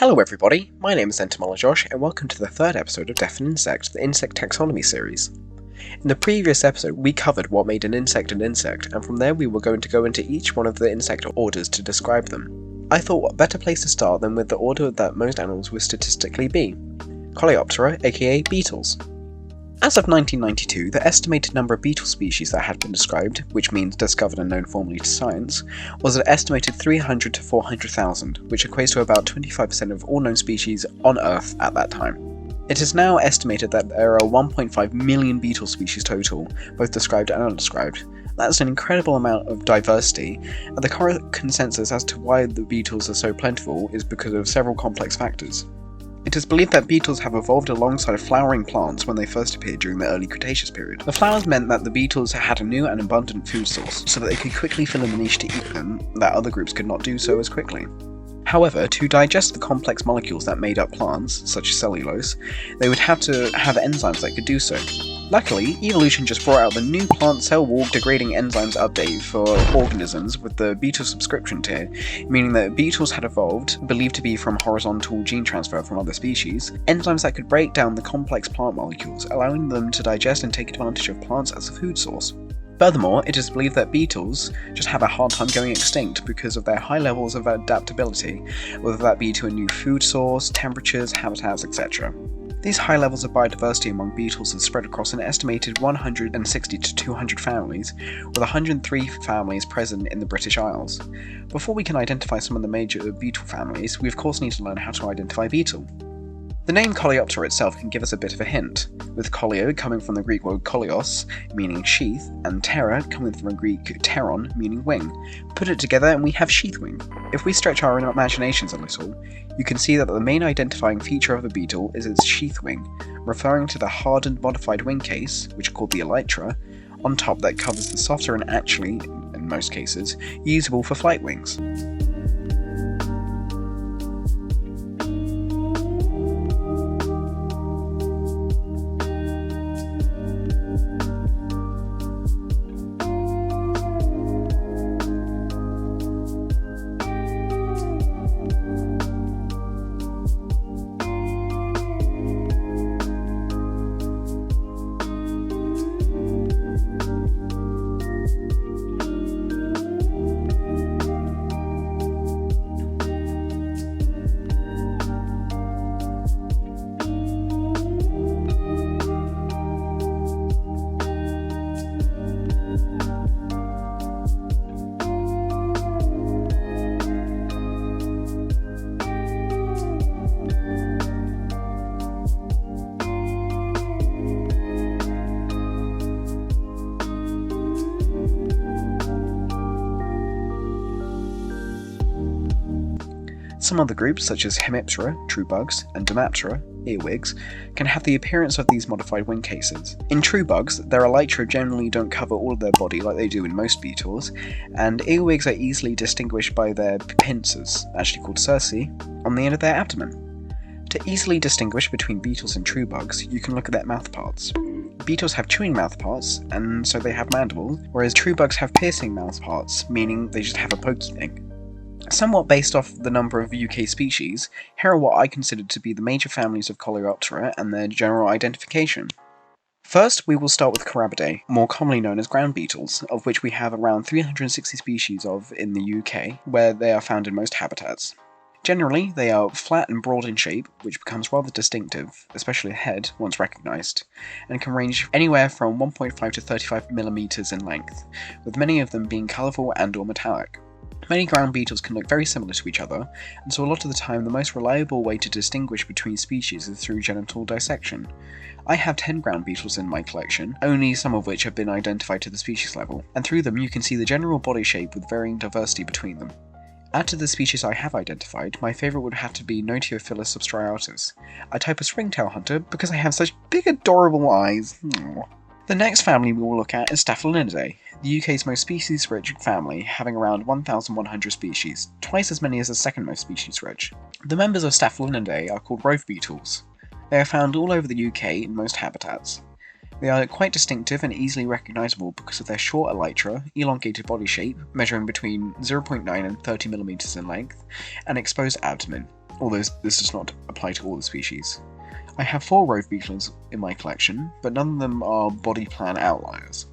Hello everybody, my name is Josh, and welcome to the third episode of DefinInsect, the insect taxonomy series. In the previous episode, we covered what made an insect, and from there we were going to go into each one of the insect orders to describe them. I thought what better place to start than with the order that most animals would statistically be, Coleoptera, aka beetles. As of 1992, the estimated number of beetle species that had been described, which means discovered and known formally to science, was an estimated 300 to 400,000, which equates to about 25% of all known species on Earth at that time. It is now estimated that there are 1.5 million beetle species total, both described and undescribed. That's an incredible amount of diversity, and the current consensus as to why the beetles are so plentiful is because of several complex factors. It is believed that beetles have evolved alongside flowering plants when they first appeared during the early Cretaceous period. The flowers meant that the beetles had a new and abundant food source, so that they could quickly fill in the niche to eat them that other groups could not do so as quickly. However, to digest the complex molecules that made up plants, such as cellulose, they would have to have enzymes that could do so. Luckily, evolution just brought out the new plant cell wall degrading enzymes update for organisms with the beetle subscription tier, meaning that beetles had evolved, believed to be from horizontal gene transfer from other species, enzymes that could break down the complex plant molecules, allowing them to digest and take advantage of plants as a food source. Furthermore, it is believed that beetles just have a hard time going extinct because of their high levels of adaptability, whether that be to a new food source, temperatures, habitats, etc. These high levels of biodiversity among beetles are spread across an estimated 160 to 200 families, with 103 families present in the British Isles. Before we can identify some of the major beetle families, we of course need to learn how to identify beetle. The name Coleoptera itself can give us a bit of a hint, with coleo coming from the Greek word koleos, meaning sheath, and ptera coming from the Greek pteron, meaning wing. Put it together and we have sheathwing. If we stretch our imaginations a little, you can see that the main identifying feature of a beetle is its sheath wing, referring to the hardened modified wing case, which are called the elytra, on top that covers the softer and actually, in most cases, usable for flight wings. Some other groups, such as Hemiptera, true bugs, and Dimaptera, earwigs, can have the appearance of these modified wing cases. In true bugs, their elytra generally don't cover all of their body like they do in most beetles, and earwigs are easily distinguished by their pincers, actually called cerci, on the end of their abdomen. To easily distinguish between beetles and true bugs, you can look at their mouthparts. Beetles have chewing mouthparts, and so they have mandibles, whereas true bugs have piercing mouthparts, meaning they just have a pokey thing. Somewhat based off the number of UK species, here are what I consider to be the major families of Coleoptera and their general identification. First, we will start with Carabidae, more commonly known as ground beetles, of which we have around 360 species of in the UK, where they are found in most habitats. Generally, they are flat and broad in shape, which becomes rather distinctive, especially the head, once recognised, and can range anywhere from 1.5 to 35 mm in length, with many of them being colourful and/or metallic. Many ground beetles can look very similar to each other, and so a lot of the time the most reliable way to distinguish between species is through genital dissection. I have 10 ground beetles in my collection, only some of which have been identified to the species level, and through them you can see the general body shape with varying diversity between them. Add to the species I have identified, my favourite would have to be Notiophilus substriatus, a type of springtail hunter because I have such big adorable eyes. Aww. The next family we will look at is Staphylinidae, the UK's most species-rich family, having around 1,100 species, twice as many as the second most species-rich. The members of Staphylinidae are called rove beetles. They are found all over the UK in most habitats. They are quite distinctive and easily recognisable because of their short elytra, elongated body shape, measuring between 0.9 and 30 mm in length, and exposed abdomen. although this does not apply to all the species. I have 4 rove beetles in my collection, but none of them are body plan outliers.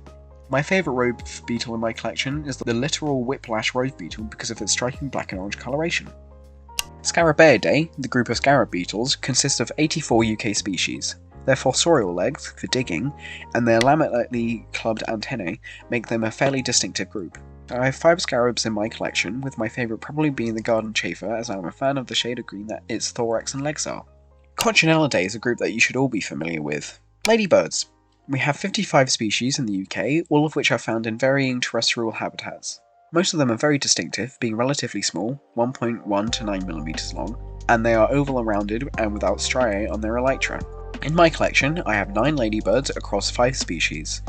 My favourite rove beetle in my collection is the literal whiplash rove beetle because of its striking black and orange coloration. Scarabaeidae, the group of scarab beetles, consists of 84 UK species. Their fossorial legs, for digging, and their lamellately clubbed antennae make them a fairly distinctive group. I have 5 scarabs in my collection, with my favourite probably being the garden chafer, as I'm a fan of the shade of green that its thorax and legs are. Coccinellidae is a group that you should all be familiar with. Ladybirds. We have 55 species in the UK, all of which are found in varying terrestrial habitats. Most of them are very distinctive, being relatively small, 1.1 to 9mm long, and they are oval and rounded and without striae on their elytra. In my collection, I have 9 ladybirds across 5 species.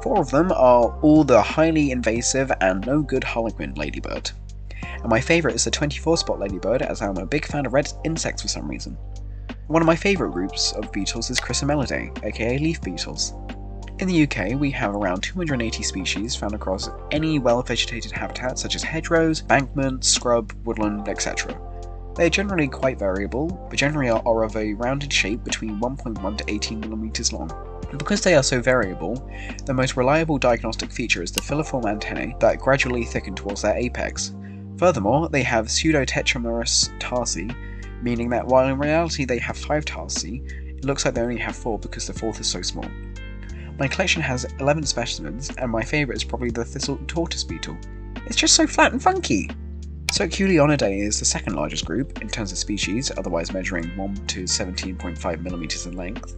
4 of them are all the highly invasive and no good harlequin ladybird. And my favourite is the 24-spot ladybird, as I'm a big fan of red insects for some reason. One of my favourite groups of beetles is Chrysomelidae, aka leaf beetles. In the UK, we have around 280 species found across any well-vegetated habitat such as hedgerows, bankments, scrub, woodland, etc. They are generally quite variable, but generally are of a rounded shape between 1.1 to 18mm long. And because they are so variable, the most reliable diagnostic feature is the filiform antennae that gradually thicken towards their apex. Furthermore, they have pseudo-tetramerous tarsi, meaning that while in reality they have 5 tarsi, it looks like they only have 4 because the 4th is so small. My collection has 11 specimens, and my favourite is probably the thistle tortoise beetle. It's just so flat and funky! Curculionidae is the second largest group, in terms of species, otherwise measuring 1 to 17.5mm in length,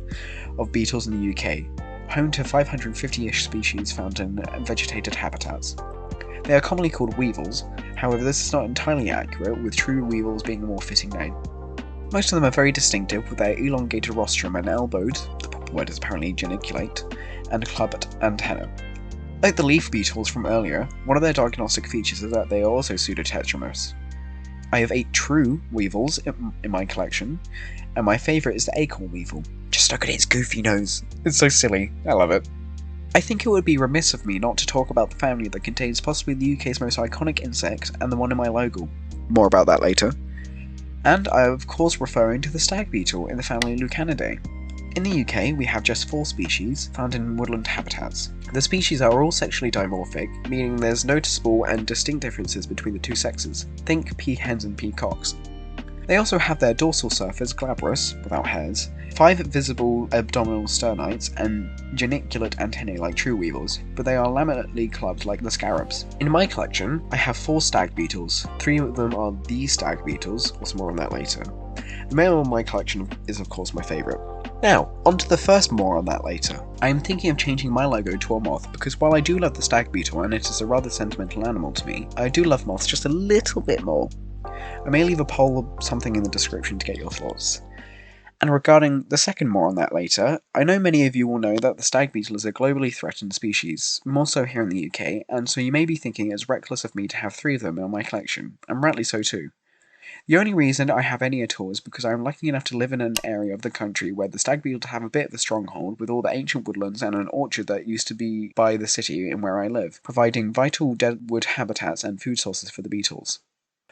of beetles in the UK, home to 550-ish species found in vegetated habitats. They are commonly called weevils, however this is not entirely accurate, with true weevils being a more fitting name. Most of them are very distinctive with their elongated rostrum and elbowed, the proper word is apparently geniculate, and clubbed antenna. Like the leaf beetles from earlier, one of their diagnostic features is that they are also pseudotetramerous. I have 8 true weevils in my collection, and my favourite is the acorn weevil. Just look at its goofy nose. It's so silly. I love it. I think it would be remiss of me not to talk about the family that contains possibly the UK's most iconic insect and the one in my logo. More about that later. And I am of course referring to the stag beetle in the family Lucanidae. In the UK, we have just 4 species found in woodland habitats. The species are all sexually dimorphic, meaning there's noticeable and distinct differences between the 2 sexes. Think peahens and peacocks. They also have their dorsal surface glabrous, without hairs, 5 visible abdominal sternites, and geniculate antennae like true weevils, but they are lamellately clubbed like the scarabs. In my collection, I have 4 stag beetles. 3 of them are the stag beetles, or some more on that later. The male in my collection is of course my favourite. Now, on to the first more on that later. I am thinking of changing my logo to a moth because while I do love the stag beetle and it is a rather sentimental animal to me, I do love moths just a little bit more. I may leave a poll or something in the description to get your thoughts. And regarding the second more on that later, I know many of you will know that the stag beetle is a globally threatened species, more so here in the UK, and so you may be thinking it's reckless of me to have 3 of them in my collection, and rightly so too. The only reason I have any at all is because I am lucky enough to live in an area of the country where the stag beetle have a bit of a stronghold with all the ancient woodlands and an orchard that used to be by the city in where I live, providing vital deadwood habitats and food sources for the beetles.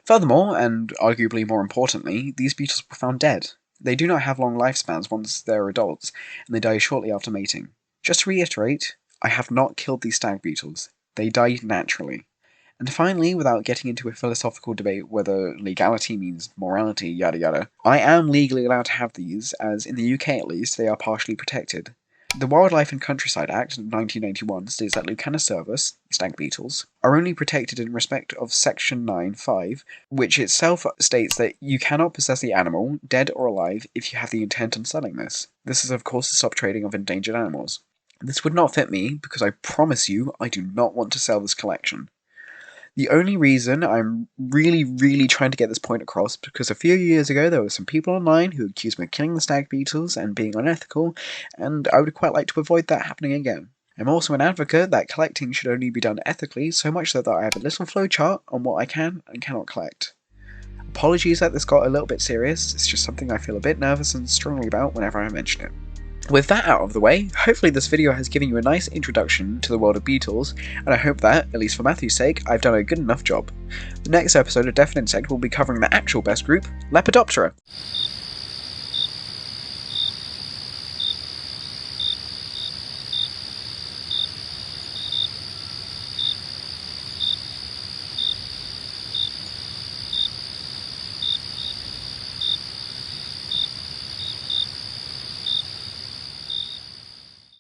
Furthermore, and arguably more importantly, these beetles were found dead. They do not have long lifespans once they're adults, and they die shortly after mating. Just to reiterate, I have not killed these stag beetles. They died naturally. And finally, without getting into a philosophical debate whether legality means morality, yada yada, I am legally allowed to have these, as in the UK at least, they are partially protected. The Wildlife and Countryside Act of 1991 states that Lucanocervus, stag beetles, are only protected in respect of Section 9(5), which itself states that you cannot possess the animal, dead or alive, if you have the intent on selling this. This is of course to stop trading of endangered animals. This would not fit me, because I promise you I do not want to sell this collection. The only reason I'm really trying to get this point across because a few years ago there were some people online who accused me of killing the stag beetles and being unethical, and I would quite like to avoid that happening again. I'm also an advocate that collecting should only be done ethically, so much so that I have a little flowchart on what I can and cannot collect. Apologies that this got a little bit serious, it's just something I feel a bit nervous and strongly about whenever I mention it. With that out of the way, hopefully this video has given you a nice introduction to the world of beetles, and I hope that, at least for Matthew's sake, I've done a good enough job. The next episode of DefinInsect will be covering the actual best group, Lepidoptera.